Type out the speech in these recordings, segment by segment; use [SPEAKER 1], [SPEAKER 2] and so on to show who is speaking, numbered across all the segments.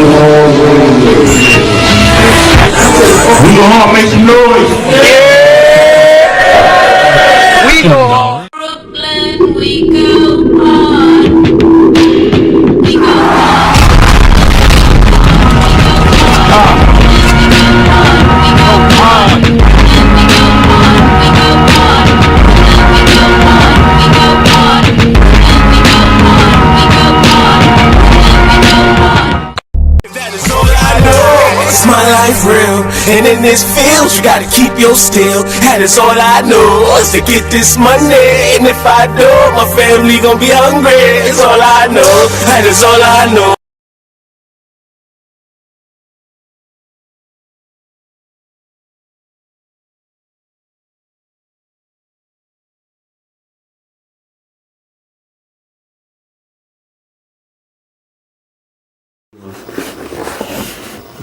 [SPEAKER 1] We go hard, make some noise.
[SPEAKER 2] Yeah. We go hard.
[SPEAKER 3] Brooklyn, we go hard. We go hard.
[SPEAKER 4] It's my life real, and in this field you gotta keep your still. That is all I know, is to get this money. And if I do, my family gon' be hungry. It's all I know, that is all I know.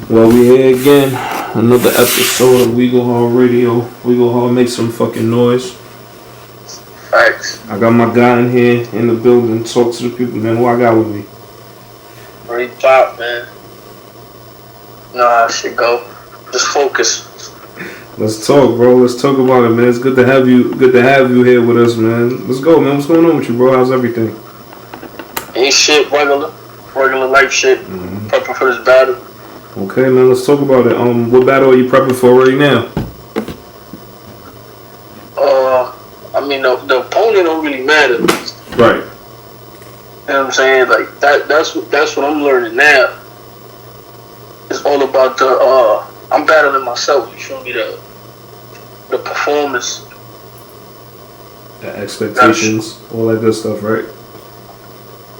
[SPEAKER 5] Well, we here again. Another episode of We Go Hard Radio. We Go Hard, make some fucking noise.
[SPEAKER 2] Thanks.
[SPEAKER 5] I got my guy in here in the building. Talk to the people, man. Who I got with me?
[SPEAKER 2] Raybop, man. You know how shit go. Just focus.
[SPEAKER 5] Let's talk, bro. Let's talk about it, man. It's good to have you. Good to have you here with us, man. Let's go, man. What's going on with you, bro? How's everything?
[SPEAKER 2] Ain't shit, regular life shit. Prepping for this battle.
[SPEAKER 5] Okay, man. Let's talk about it. What battle are you prepping for right now?
[SPEAKER 2] I mean, the opponent don't really matter.
[SPEAKER 5] Right.
[SPEAKER 2] You know what I'm saying? Like that's what I'm learning now. It's all about I'm battling myself. You show me the performance,
[SPEAKER 5] The expectations, all that good stuff, right?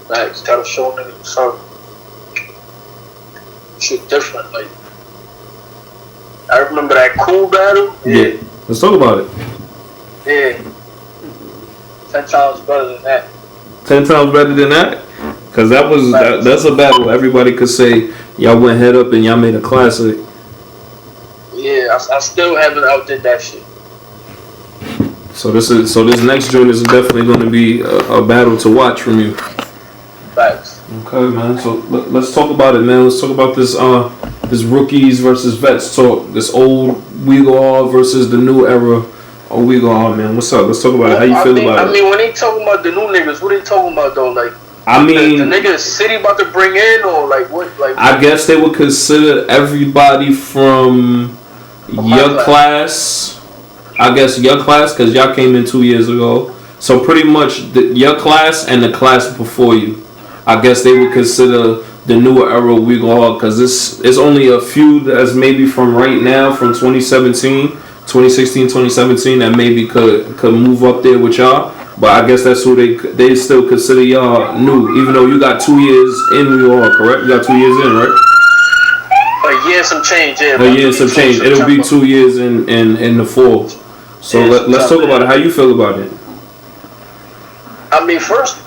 [SPEAKER 2] like gotta show niggas something. Shit different. Like I remember that cool battle.
[SPEAKER 5] Yeah. Let's talk about it.
[SPEAKER 2] Yeah. 10 times better than that.
[SPEAKER 5] 10 times better than that? Because that's a battle everybody could say y'all went head up and y'all made a classic.
[SPEAKER 2] Yeah, I still haven't outdid that shit.
[SPEAKER 5] So this next joint is definitely going to be a battle to watch from you.
[SPEAKER 2] Facts.
[SPEAKER 5] Okay, man. So let's talk about it, man. Let's talk about this rookies versus vets talk. This old We Go Hard versus the new era of We Go Hard, man. What's up? Let's talk about it. How you feel about it?
[SPEAKER 2] I mean, when they talking about the new niggas, what they talking about though? Like,
[SPEAKER 5] I mean,
[SPEAKER 2] the niggas City about to bring in, or like what? Like,
[SPEAKER 5] I guess they would consider everybody from your class. I guess your class, because y'all came in 2 years ago. So pretty much your class and the class before you. I guess they would consider the newer era We Go Hard, because it's only a few that's maybe from right now, from 2016, 2017, that maybe could move up there with y'all. But I guess that's who they still consider y'all new, even though you got 2 years in We Go Hard, correct? You got 2 years in, right?
[SPEAKER 2] A year some change, yeah.
[SPEAKER 5] A year some change. It'll be 2 years in the fall. So let's talk about it. How you feel about it?
[SPEAKER 2] I mean, first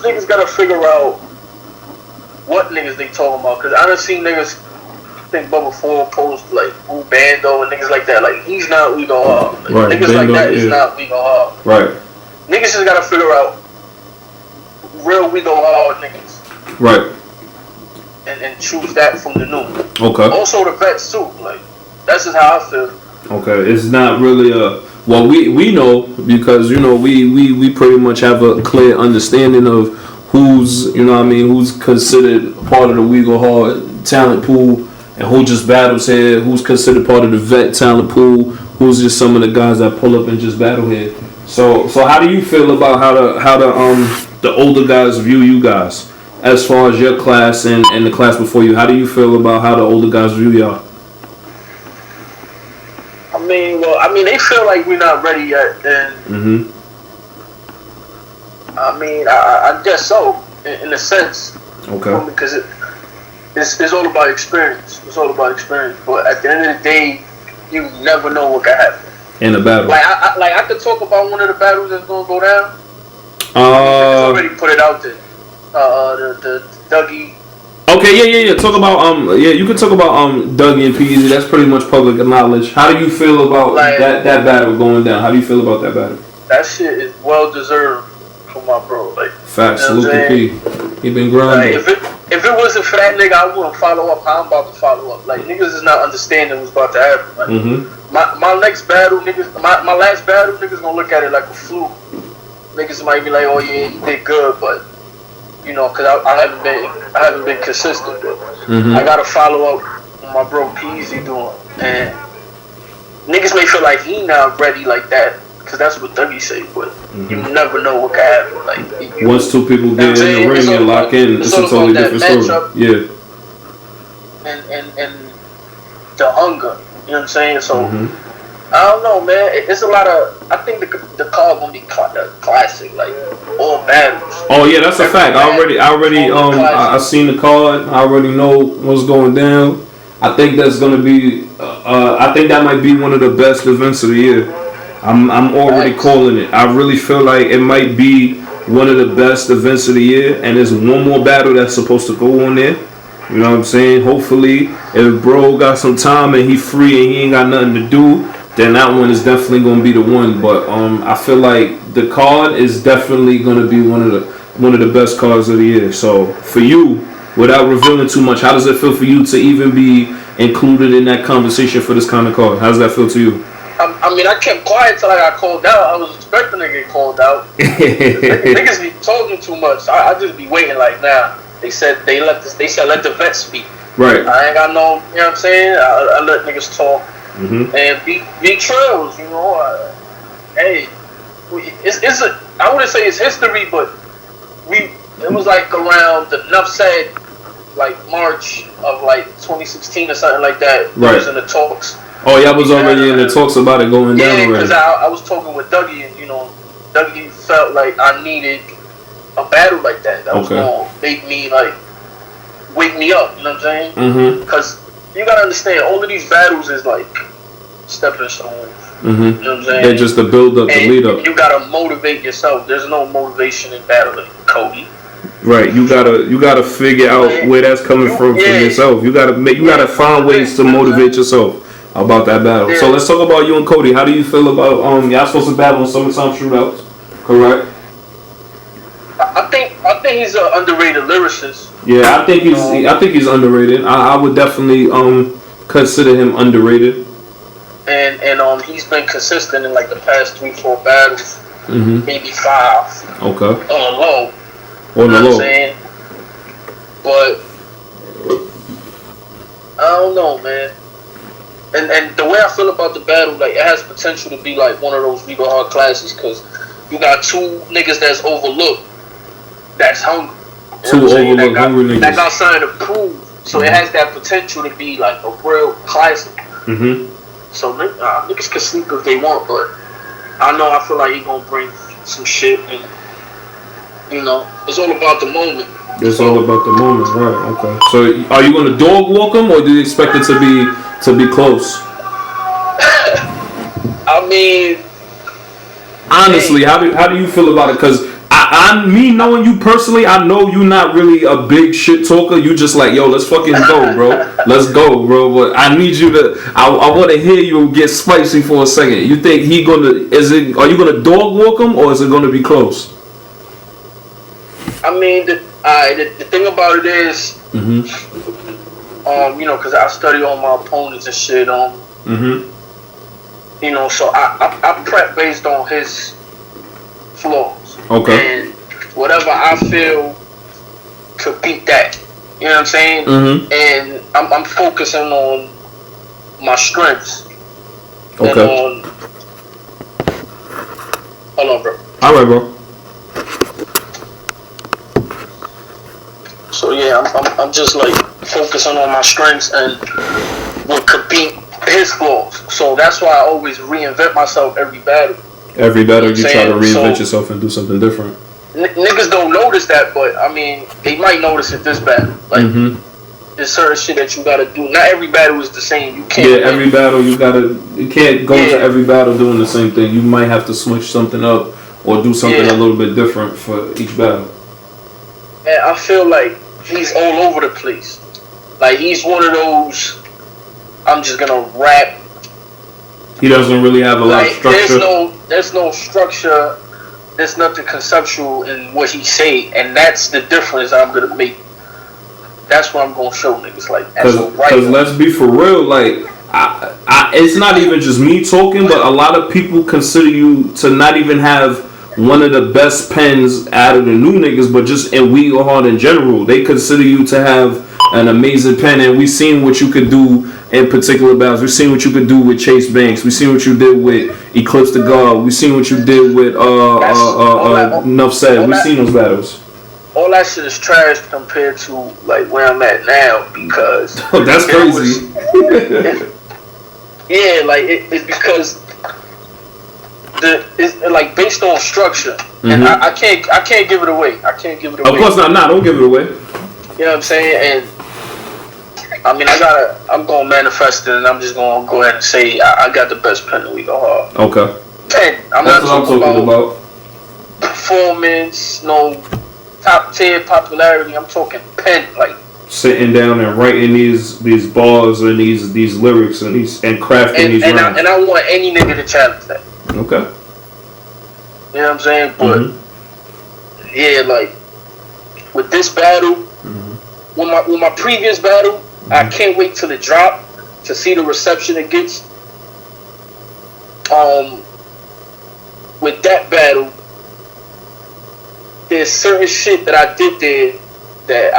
[SPEAKER 2] niggas gotta figure out what niggas they talking about, cause I done seen niggas, I think Bubba Ford post like Who Bando and niggas like that. Like, he's not We Go Hard. Like,
[SPEAKER 5] right.
[SPEAKER 2] Niggas
[SPEAKER 5] Bando,
[SPEAKER 2] like that is not We Go Hard.
[SPEAKER 5] Right.
[SPEAKER 2] Niggas just gotta figure out real We Go Hard niggas.
[SPEAKER 5] Right.
[SPEAKER 2] And choose that from the new.
[SPEAKER 5] Okay.
[SPEAKER 2] Also the vets too. Like, that's just how I feel.
[SPEAKER 5] Okay. It's not really well, we know, because we pretty much have a clear understanding of who's who's considered part of the We Go Hard talent pool and who just battles here, who's considered part of the vet talent pool, who's just some of the guys that pull up and just battle here. So how do you feel about how the older guys view you guys, as far as your class and the class before you? How do you feel about how the older guys view y'all?
[SPEAKER 2] I mean, they feel like we're not ready yet, and I mean, I guess so, in a sense.
[SPEAKER 5] Okay.
[SPEAKER 2] Because it's all about experience. It's all about experience. But at the end of the day, you never know what can happen
[SPEAKER 5] in a battle.
[SPEAKER 2] Like I could talk about one of the battles that's gonna go down. I already put it out there. The Dougie.
[SPEAKER 5] Okay, yeah. Talk about you can talk about Dougie and Peasy. That's pretty much public knowledge. How do you feel about that battle going down? How do you feel about that battle?
[SPEAKER 2] That shit is well deserved for my bro. Like,
[SPEAKER 5] facts,
[SPEAKER 2] you know
[SPEAKER 5] Luka P. He been grinding.
[SPEAKER 2] Like, if it wasn't for that nigga, I wouldn't follow up how I'm about to follow up. Like, niggas is not understanding what's about to happen. Like, my next battle, niggas, my last battle, niggas gonna look at it like a fluke. Niggas might be like, oh yeah, you did good, but you know, cause I haven't been consistent. But I gotta follow up what my bro Peasy doing, and niggas may feel like he not ready like that, cause that's what Dougie say. But you never know what can happen. Like
[SPEAKER 5] once two people get in the ring and lock in, it's a totally different story. Yeah.
[SPEAKER 2] And the hunger, you know what I'm saying? So I don't know, man. It's a lot of. I think the card gonna be classic, like all battles. Oh yeah, that's a fact. I seen the card. I already know what's going down. I think that's gonna be. I think that might be one of the best events of the year. I'm already calling it. I really feel like it might be one of the best events of the year, and there's one more battle that's supposed to go on there. You know what I'm saying? Hopefully, if bro got some time and he free and he ain't got nothing to do, then that one is definitely gonna be the one. But I feel like the card is definitely gonna be one of the best cards of the year. So for you, without revealing too much, how does it feel for you to even be included in that conversation for this kind of card? How does that feel to you? I mean, I kept quiet till I got called out. I was expecting to get called out. Niggas be talking too much. I just be waiting like, nah. They said let the vets speak. Right. I ain't got no, you know what I'm saying? I let niggas talk. And be trails, you know. Hey, it's I wouldn't say it's history, but it was like around the enough said like March of like 2016 or something like that. Right. It was in the talks. Oh, y'all was already in the talks about it going down. Yeah, because I was talking with Dougie, and you know, Dougie felt like I needed a battle like that. That was gonna make me like wake me up. You know what I'm saying? Because you gotta understand, all of these battles is like stepping stones. You know what I'm saying? They're just the build up, the lead up. You gotta motivate yourself. There's no motivation in battling Cody.
[SPEAKER 5] Right, you gotta figure out where that's coming from yourself. You gotta find ways to motivate yourself about that battle. So let's talk about you and Cody. How do you feel about y'all supposed to battle in summertime shootouts? Correct.
[SPEAKER 2] I think he's an underrated lyricist.
[SPEAKER 5] Yeah, I think he's underrated. I would definitely consider him underrated.
[SPEAKER 2] And he's been consistent in like the past 3-4 battles, maybe 5. Okay. On the low. On the low. Saying? But I don't know, man. And the way I feel about the battle, like it has potential to be like one of those Regal Hard Classics, because you got two niggas that's overlooked, that's hungry. Two overlooked hungry niggas that got something to prove. So it has that potential to be like a real classic. So niggas can sleep if they want, but I feel like he gonna bring some shit, and you know, it's all about the moment.
[SPEAKER 5] It's all about the moment, right? Okay. So are you gonna dog walk him, or do you expect it to be close?
[SPEAKER 2] I mean,
[SPEAKER 5] honestly, how do you feel about it? Because me knowing you personally, I know you not really a big shit talker. You just like, yo, let's fucking go, bro. Let's go, bro. But I need you to. I want to hear you get spicy for a second. You think are you gonna dog walk him, or is it gonna be close?
[SPEAKER 2] I mean, the thing about it is, you know, because I study all my opponents and shit, you know, so I prep based on his flaws. Okay. And whatever I feel could beat that. You know what I'm saying? And I'm focusing on my strengths. Okay. And on... Hold on, bro.
[SPEAKER 5] All right, bro.
[SPEAKER 2] So yeah, I'm just like focusing on my strengths and what could beat his flaws. So that's why I always reinvent myself every battle.
[SPEAKER 5] Every battle you try to reinvent yourself and do something different.
[SPEAKER 2] Niggas don't notice that, but I mean, they might notice it this battle. Like, there's certain shit that you gotta do. Not every battle is the same. You can't.
[SPEAKER 5] Yeah, every battle you can't go to every battle doing the same thing. You might have to switch something up or do something a little bit different for each battle.
[SPEAKER 2] And I feel like he's all over the place. Like, he's one of those, I'm just gonna rap.
[SPEAKER 5] He doesn't really have a lot of structure.
[SPEAKER 2] There's no structure. There's nothing conceptual in what he say, and that's the difference I'm gonna make. that's what I'm gonna show niggas. Like, as a
[SPEAKER 5] Because
[SPEAKER 2] writer.
[SPEAKER 5] let's be for real, like, it's not even just me talking, but a lot of people consider you to not even have one of the best pens out of the new niggas, but just in We Go Hard in general. They consider you to have an amazing pen, and we've seen what you could do in particular battles. We've seen what you could do with Chase Banks. We've seen what you did with Eclipse the God. We've seen what you did with Nuff Said. We've seen those battles.
[SPEAKER 2] All that shit is trash compared to like where I'm at now, because
[SPEAKER 5] that's crazy.
[SPEAKER 2] Yeah, like it's because it's like based on structure, and I can't give it away. I can't give it away.
[SPEAKER 5] Of course not. Nah, don't give it away.
[SPEAKER 2] You know what I'm saying? And I mean, I'm gonna manifest it, and I'm just gonna go ahead and say I got the best pen that We Go Hard.
[SPEAKER 5] Okay.
[SPEAKER 2] Pen. I'm
[SPEAKER 5] That's
[SPEAKER 2] not
[SPEAKER 5] what I'm talking about.
[SPEAKER 2] Performance, no top tier popularity. I'm talking pen, like
[SPEAKER 5] sitting down and writing these bars and these lyrics and crafting these rhymes.
[SPEAKER 2] And I want any nigga to challenge that.
[SPEAKER 5] Okay.
[SPEAKER 2] You know what I'm saying? But yeah, like with this battle, with my previous battle, I can't wait till it drop to see the reception it gets. With that battle, there's certain shit that I did there that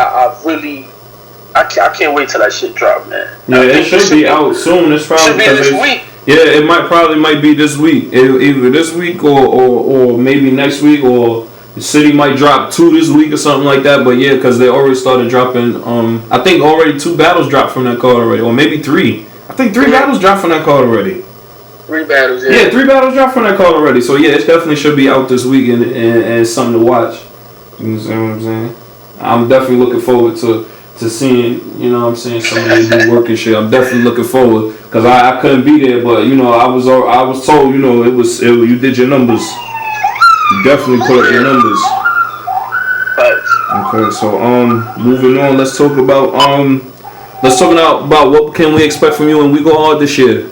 [SPEAKER 2] I can't wait till that shit drop, man.
[SPEAKER 5] Yeah, it should be out soon. It's probably
[SPEAKER 2] should be this week.
[SPEAKER 5] Yeah, it might be this week. Either this week or maybe next week, or the city might drop 2 this week or something like that. But yeah, because they already started dropping. I think already 2 battles dropped from that card already, or maybe 3. I think 3 battles dropped from that card already.
[SPEAKER 2] 3 battles, yeah.
[SPEAKER 5] Yeah, 3 battles dropped from that card already. So yeah, it definitely should be out this week and it's something to watch. You know what I'm saying? I'm definitely looking forward to seeing, you know what I'm saying, some of these new work and shit. I'm definitely looking forward, because I couldn't be there, but you know I was told, you know, you did your numbers. You definitely put up your numbers. Okay, so moving on, let's talk about what can we expect from you when We Go Hard this year.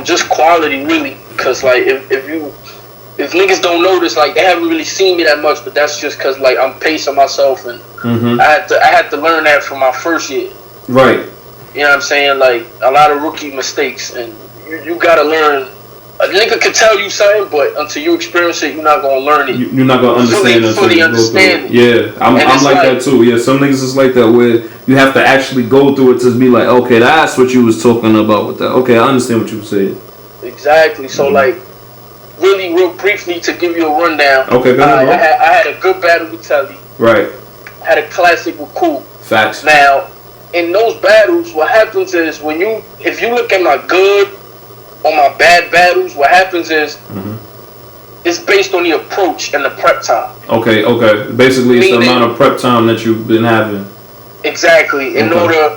[SPEAKER 2] Just quality, really, because like if niggas don't notice, like they haven't really seen me that much, but that's just because like I'm pacing myself, and I had to learn that from my first year.
[SPEAKER 5] Right.
[SPEAKER 2] You know what I'm saying? Like a lot of rookie mistakes, and you gotta learn. A nigga can tell you something, but until you experience it, you're not gonna learn it. You're not gonna understand it.
[SPEAKER 5] Fully understand it. Yeah, I'm like that too. Yeah, some niggas is like that, where you have to actually go through it to be like, okay, that's what you was talking about with that. Okay, I understand what you were saying.
[SPEAKER 2] Exactly. So like, really, real briefly to give you a rundown.
[SPEAKER 5] Okay, go ahead.
[SPEAKER 2] I had a good battle with Telly.
[SPEAKER 5] Right.
[SPEAKER 2] I had a classic with Cool.
[SPEAKER 5] Facts.
[SPEAKER 2] Now, in those battles, what happens is if you look at my good or my bad battles, what happens is it's based on the approach and the prep time. Okay.
[SPEAKER 5] Basically, it's the amount of prep time that you've been having.
[SPEAKER 2] Exactly. In order,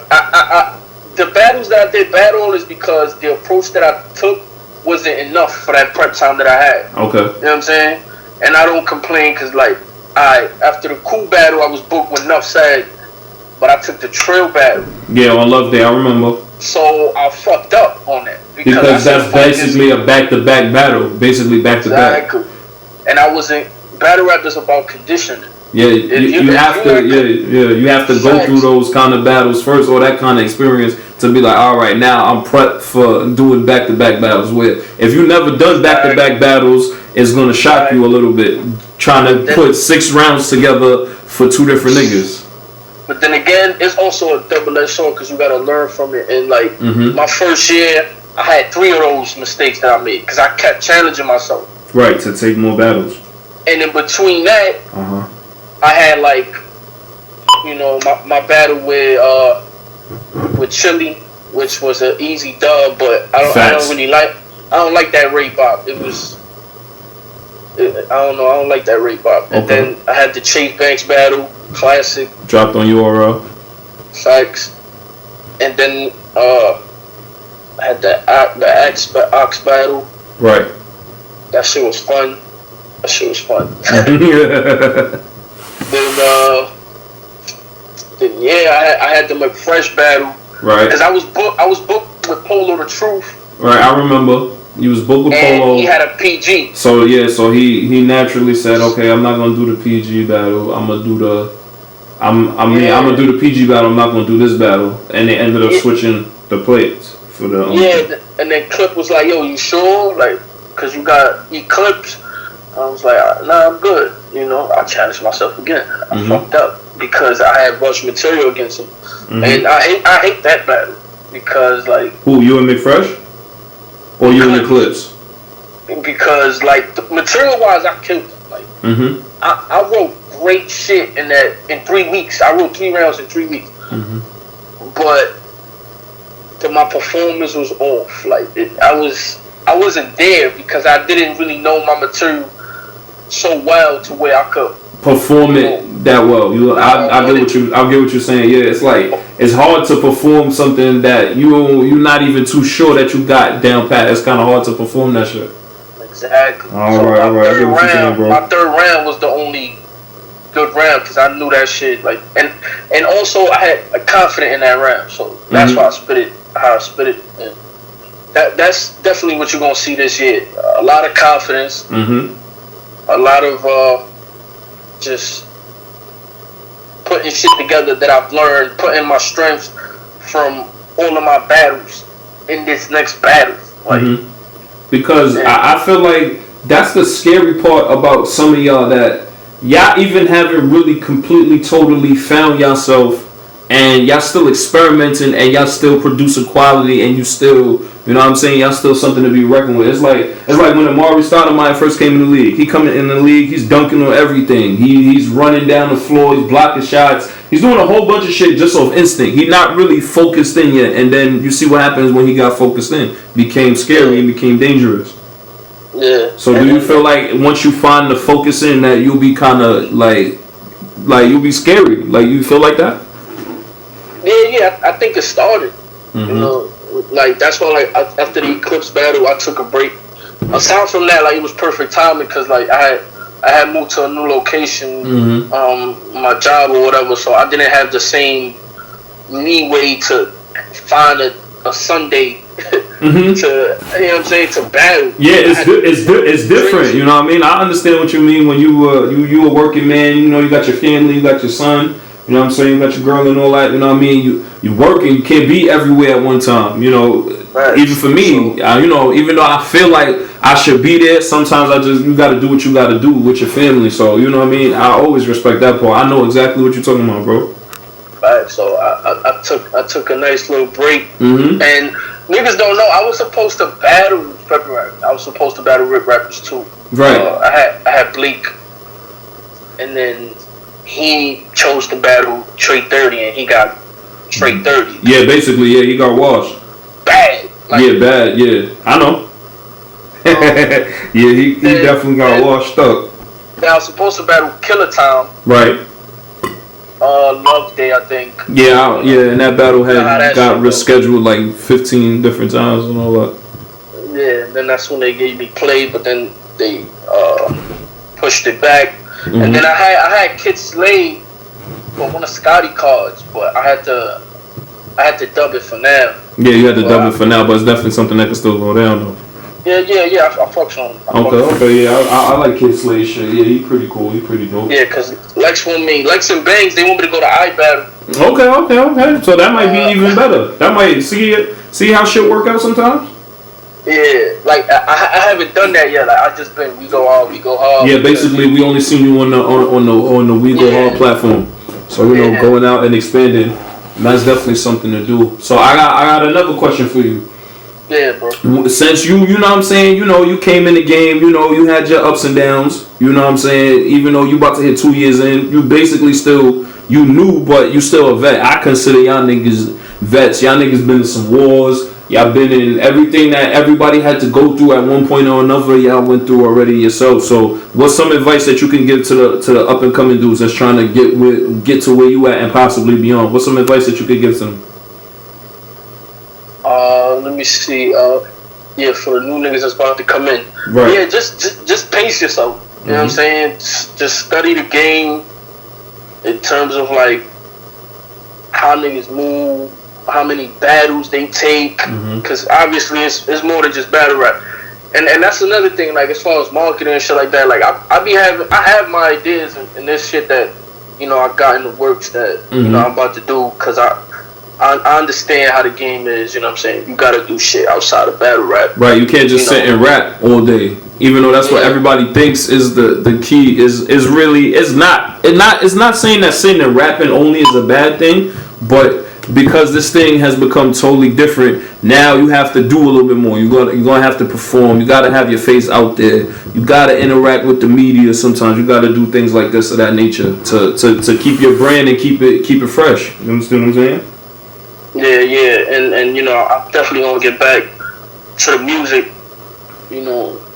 [SPEAKER 2] the battles that I did bad on is because the approach that I took wasn't enough for that prep time that I had. Okay. You know what I'm saying? And I don't complain, because like, after the Cool battle, I was booked with Nuff Said, but I took the Trill battle. Yeah, on Love Day, I remember. So I fucked up on that. Because that's basically a back-to-back battle. Basically back-to-back. Exactly. And I wasn't, battle rap is about conditioning. Yeah, you have to go through those kind of battles first, or that kind of experience, to be like, all right, now I'm prepped for doing back-to-back battles. Where if you never done back-to-back battles, it's gonna shock you a little bit, trying to put 6 rounds together for 2 different niggas. But then again, it's also a double-edged sword, because you gotta learn from it. And like my first year, I had 3 of those mistakes that I made, because I kept challenging myself. Right, to take more battles. And in between that, I had like, you know, my battle with Chili, which was an easy dub, but I don't like that Raybop. I don't like that Raybop. And then I had the Chase Banks battle, classic. Dropped on URL. Facts. And then I had the Ox battle. Right. That shit was fun. Then I had the McFresh battle. Right. Because I was booked with Polo the Truth. Right, I remember. You was booked with Polo. He had a PG. So yeah, so he naturally said, okay, I'm not gonna do the PG battle. I'm gonna do
[SPEAKER 5] I'm gonna do the PG battle. I'm not gonna do this battle, and they ended up switching the plates for the.
[SPEAKER 2] And then Clip was like, "Yo, you sure? Like, cause you got Eclipse." I was like, "Nah, I'm good." You know, I challenged myself again. I fucked up because I had Rush material against him, and I hate that battle because like.
[SPEAKER 5] Who, you and McFresh, or you and Eclipse?
[SPEAKER 2] Because like material wise, I killed him. Like, I wrote great shit in 3 weeks. I wrote 3 rounds in 3 weeks, but my performance was off. Like I wasn't there because I didn't really know my material so well to where I could
[SPEAKER 5] perform it that well. I get what you're saying. Yeah, it's like it's hard to perform something that you're not even too sure that you got down pat. It's kind of hard to perform that shit.
[SPEAKER 2] Exactly.
[SPEAKER 5] All right. I get what you're saying, bro.
[SPEAKER 2] My third round was the only good round because I knew that shit. Like and also I had a confidence in that round, so that's why I spit it how I spit it. And that's definitely what you're gonna see this year. A lot of confidence. A lot of just putting shit together that I've learned, putting my strengths from all of my battles in this next battle. Like,
[SPEAKER 5] because I feel like that's the scary part about some of y'all, that y'all even haven't really completely, totally found yourself, and y'all still experimenting, and y'all still producing quality, and you still, you know what I'm saying, y'all still something to be reckoned with. It's like when Amari Stoudemire first came in the league. He coming in the league, he's dunking on everything. He's running down the floor, he's blocking shots. He's doing a whole bunch of shit just off instinct. He's not really focused in yet. And then you see what happens when he got focused in. Became scary and became dangerous.
[SPEAKER 2] Yeah.
[SPEAKER 5] So do you feel like once you find the focus in that you'll be kind of like you'll be scary? Like you feel like that?
[SPEAKER 2] Yeah, I think it started. You know, like that's why like after the Eclipse battle, I took a break. Aside from that, like it was perfect timing because like I had moved to a new location, my job or whatever, so I didn't have the same leeway to find a Sunday to, you know what I'm saying, to battle.
[SPEAKER 5] Yeah, it's different. You know what I mean? I understand what you mean when you were a working man. You know, you got your family, you got your son. You know what I'm saying? You got your girl and all that. You know what I mean? You work and you can't be everywhere at one time. You know, right. Even for me, you know, even though I feel like I should be there, sometimes you got to do what you got to do with your family. So, you know what I mean? I always respect that part. I know exactly what you're talking about, bro.
[SPEAKER 2] Right. So I took a nice little break, and niggas don't know I was supposed to battle February. I was supposed to battle Rip Rappers too.
[SPEAKER 5] Right.
[SPEAKER 2] I had Bleak, and then he chose to battle Trey 30, and he got Trey 30.
[SPEAKER 5] Yeah, basically, yeah, he got washed.
[SPEAKER 2] Bad. Like,
[SPEAKER 5] yeah, bad. Yeah, I know. Yeah, he definitely got washed up.
[SPEAKER 2] Now I was supposed to battle Killer Time.
[SPEAKER 5] Right.
[SPEAKER 2] Love Day, I think.
[SPEAKER 5] Yeah, and that battle got rescheduled like 15 different times and all that.
[SPEAKER 2] Yeah, and then that's when they gave me play, but then they pushed it back. And then I had Kid Slade for one of Scotty cards, but I had to dub it for now.
[SPEAKER 5] Yeah, you had to dub it for now, but it's definitely something that can still go down though.
[SPEAKER 2] Yeah, I fucks on.
[SPEAKER 5] Okay, yeah, I like Kid Slade shit. Yeah, he pretty cool. He pretty dope.
[SPEAKER 2] Yeah, cause Lex and Bangs, they want me to go to iBattle.
[SPEAKER 5] Okay. So that might be even better. That might see how shit work out sometimes.
[SPEAKER 2] Yeah, like I haven't done that yet. Like I just been we go hard.
[SPEAKER 5] Yeah, basically we only seen you on the We Go Hard platform. So you know, going out and expanding, that's definitely something to do. So I got another question for you.
[SPEAKER 2] Yeah, bro.
[SPEAKER 5] Since you know what I'm saying, you know, you came in the game, you know, you had your ups and downs, you know what I'm saying, even though you about to hit 2 years in, you basically still, you new, but you still a vet. I consider y'all niggas vets. Y'all niggas been in some wars. Y'all been in everything that everybody had to go through at one point or another. Y'all went through already yourself. So what's some advice that you can give to the up and coming dudes that's trying to get to where you at and possibly beyond? What's some advice that you could give to them?
[SPEAKER 2] Let me see. Yeah, for the new niggas that's about to come in.
[SPEAKER 5] Right.
[SPEAKER 2] Yeah, just pace yourself. You know what I'm saying? Just study the game in terms of like how niggas move, how many battles they take. Because obviously it's more than just battle rap. And that's another thing. Like as far as marketing and shit like that. Like I have my ideas and this shit that I got in the works that I'm about to do, because I understand how the game is. You know what I'm saying? You gotta do shit outside of battle rap.
[SPEAKER 5] Right. You can't just sit and rap all day. Even though that's what everybody thinks is the key, is really, it's not saying that sitting and rapping only is a bad thing, but because this thing has become totally different, now you have to do a little bit more. You're gonna have to perform. You gotta have your face out there. You gotta interact with the media. Sometimes you gotta do things like this of that nature to keep your brand and keep it fresh. You understand what I'm saying?
[SPEAKER 2] Yeah, and I'm definitely gonna get back to the music.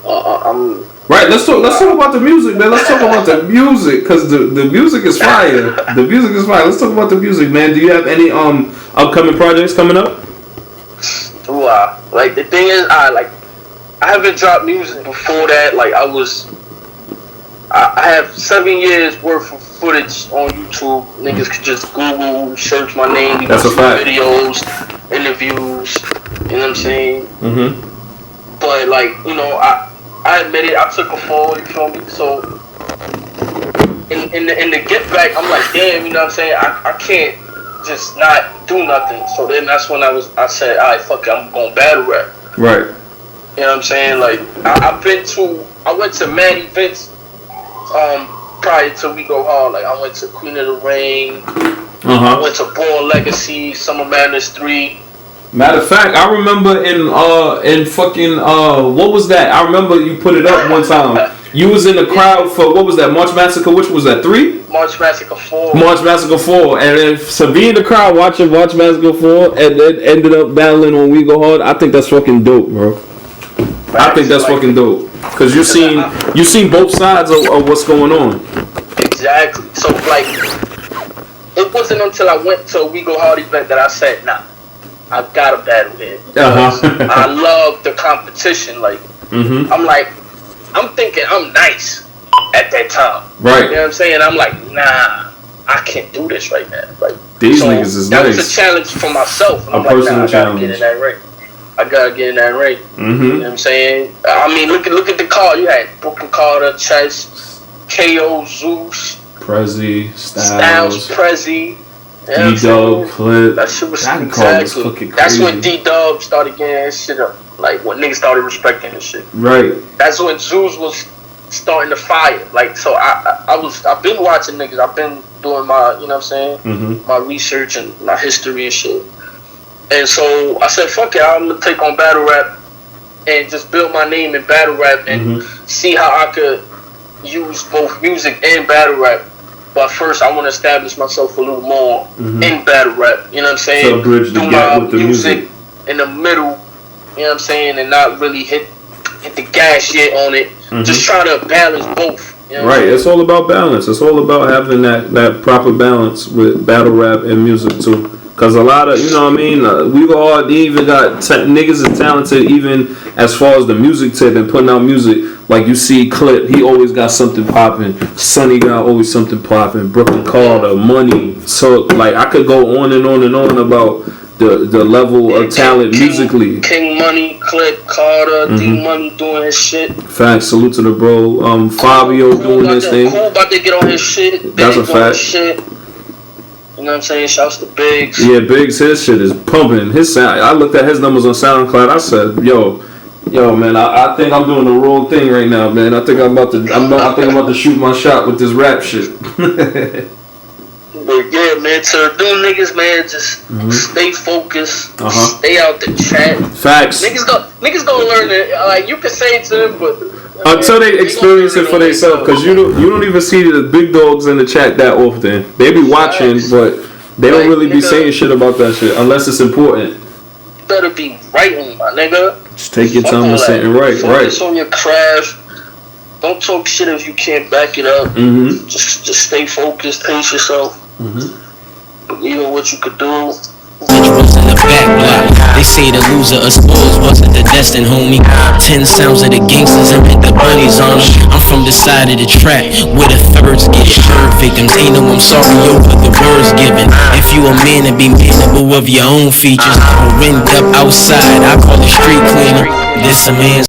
[SPEAKER 2] I'm
[SPEAKER 5] right. Let's talk about the music, man. Let's talk about the music, because the music is fire. The music is fire. Let's talk about the music, man. Do you have any upcoming projects coming up?
[SPEAKER 2] Like, the thing is, I haven't dropped music before that. Like, I have 7 years worth of footage on YouTube. Niggas could just Google, search my name. You
[SPEAKER 5] That's a fact.
[SPEAKER 2] Videos, interviews. You know what I'm saying?
[SPEAKER 5] Mm-hmm.
[SPEAKER 2] But like, I admit it. I took a fall. You feel me? So in the get back, I'm like, damn. You know what I'm saying? I can't just not do nothing. So then that's when I said, alright, fuck it. I'm going battle rap.
[SPEAKER 5] Right.
[SPEAKER 2] You know what I'm saying? Like, I went to mad events prior to We Go Hard. Like, I went to Queen of the Ring. I went to Born Legacy, Summer Madness 3.
[SPEAKER 5] Matter of fact, I remember in fucking what was that? I remember you put it up one time. You was in the crowd for, what was that, March Massacre? Which was that, 3?
[SPEAKER 2] March Massacre 4.
[SPEAKER 5] March Massacre 4. And then to be in the crowd watching March Massacre 4 and then ended up battling on We Go Hard, I think that's fucking dope, bro. I think that's fucking dope. Because you seen both sides of what's going on.
[SPEAKER 2] Exactly. So, like, it wasn't until I went to a We Go Hard event that I said, nah, I gotta battle him. I love the competition. Like, I'm thinking I'm nice at that time.
[SPEAKER 5] Right.
[SPEAKER 2] You know what I'm saying? I'm like, nah, I can't do this right now. Like,
[SPEAKER 5] these niggas is
[SPEAKER 2] that
[SPEAKER 5] nice.
[SPEAKER 2] was a challenge for myself. And
[SPEAKER 5] A
[SPEAKER 2] I'm like,
[SPEAKER 5] personal
[SPEAKER 2] nah, I gotta
[SPEAKER 5] challenge.
[SPEAKER 2] get in that ring. I gotta get in that ring. You know what I'm saying? I mean, look at the card. You had Brooklyn Carter, Chess, KO, Zeus,
[SPEAKER 5] Prezi, Styles,
[SPEAKER 2] Prezi.
[SPEAKER 5] D-Dub, Clip.
[SPEAKER 2] That shit was
[SPEAKER 5] That card was fucking crazy.
[SPEAKER 2] That's when D-Dub started getting his shit up. Like, when niggas started respecting his shit.
[SPEAKER 5] Right.
[SPEAKER 2] That's when Zeus was starting to fire. Like, so I've been watching niggas. I've been doing my, you know what I'm saying? My research and my history and shit. And so I said, fuck it, I'm gonna take on battle rap and just build my name in battle rap and see how I could use both music and battle rap. But first, I want to establish myself a little more in battle rap. You know what I'm saying?
[SPEAKER 5] So bridge the gap with the music
[SPEAKER 2] in the middle. You know what I'm saying? And not really hit the gas yet on it. Just try to balance both. You know
[SPEAKER 5] right. It's all about balance. It's all about having that proper balance with battle rap and music too. Cause a lot of, you know what I mean, We Go Hard, they even got niggas is talented even as far as the music tip and putting out music. Like you see Clip, he always got something popping. Sonny got always something popping. Brooklyn Carter, Money. So like I could go on and on and on about the level of talent musically.
[SPEAKER 2] King Money, Clip, Carter, D Money doing his shit.
[SPEAKER 5] Facts, salute to the bro. Fabio doing his thing.
[SPEAKER 2] Cool about to get on his shit.
[SPEAKER 5] That's a fact.
[SPEAKER 2] Shit. You know what I'm saying? Shouts to Biggs.
[SPEAKER 5] Yeah, Biggs, his shit is pumping. His sound. I looked at his numbers on SoundCloud. I said, yo, man, I think I'm doing the wrong thing right now, man. I think I'm about to shoot my shot with this rap shit.
[SPEAKER 2] But yeah, man, to the new niggas, man, just stay focused, stay out the chat.
[SPEAKER 5] Facts.
[SPEAKER 2] Niggas gonna learn it. Like, you can say it to them, but
[SPEAKER 5] until they experience it for themselves, because you don't even see the big dogs in the chat that often. They be watching, but they don't really be saying shit about that shit unless it's important.
[SPEAKER 2] Better be writing, my nigga.
[SPEAKER 5] Just take your time and sit and write.
[SPEAKER 2] Focus on your craft. Don't talk shit if you can't back it up. Just stay focused, pace yourself. Believe in what you could do.
[SPEAKER 6] Was in the back block. They say the loser of sports wasn't the destined homie. 10 sounds of the gangsters and met the bunnies on them. I'm from the side of the track where the thirds get served. Victims ain't no I'm sorry over the words given. If you a man and be manable of your own features, or end up outside, I call it street cleaner. This a man's